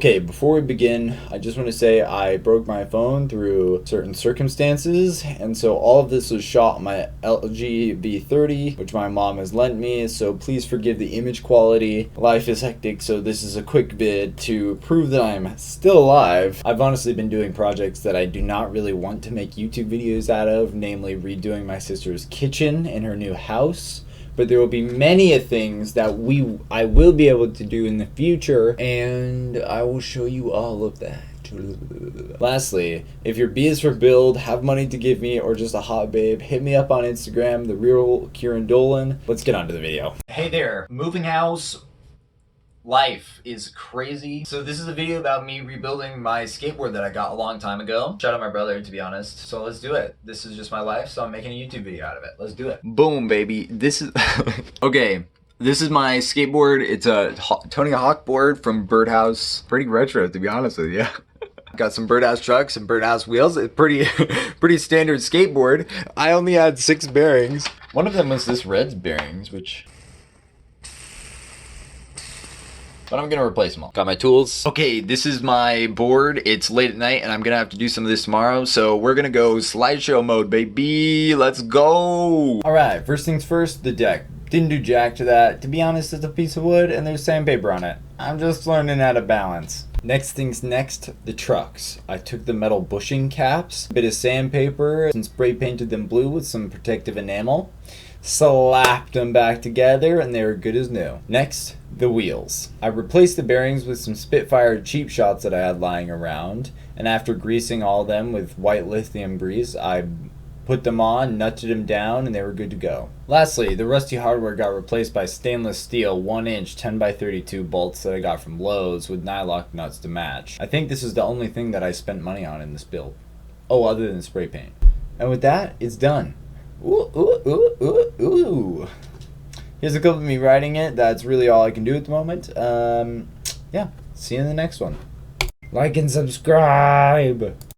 Okay, before we begin, I just want to say I broke my phone through certain circumstances, and so all of this was shot on my LG V30, which my mom has lent me, so please forgive the image quality. Life is hectic, so this is a quick vid to prove that I'm still alive. I've honestly been doing projects that I do not really want to make YouTube videos out of, namely redoing my sister's kitchen in her new house. But there will be many things that I will be able to do in the future, and I will show you all of that. Lastly, if your B is for build, have money to give me, or just a hot babe, hit me up on Instagram, the real Kieran Dolan. Let's get on to the video. Hey there, moving house. Life is crazy. So this is a video about me rebuilding my skateboard that I got a long time ago. Shout out my brother, to be honest. So let's do it. This is just my life, so I'm making a YouTube video out of it. Let's do it. Boom, baby. This is... Okay. This is my skateboard. It's a Tony Hawk board from Birdhouse. Pretty retro, to be honest with you. Got some Birdhouse trucks and Birdhouse wheels. It's pretty standard skateboard. I only had 6 bearings. One of them was this red's bearings, which... but I'm gonna replace them all. Got my tools. Okay, this is my board. It's late at night and I'm gonna have to do some of this tomorrow. So we're gonna go slideshow mode, baby. Let's go. All right, first things first, the deck. Didn't do jack to that. To be honest, it's a piece of wood and there's sandpaper on it. I'm just learning how to balance. Next things next, the trucks. I took the metal bushing caps, a bit of sandpaper, and spray painted them blue with some protective enamel. Slapped them back together and they were good as new. Next, the wheels. I replaced the bearings with some Spitfire cheap shots that I had lying around, and after greasing all of them with white lithium grease, I put them on, nutted them down, and they were good to go. Lastly, the rusty hardware got replaced by stainless steel 1-inch 10x32 bolts that I got from Lowe's with nylock nuts to match. I think this is the only thing that I spent money on in this build. Oh, other than spray paint. And with that, it's done. Ooh, ooh, ooh, ooh, ooh. Here's a clip of me riding it. That's really all I can do at the moment. Yeah, see you in the next one. Like and subscribe.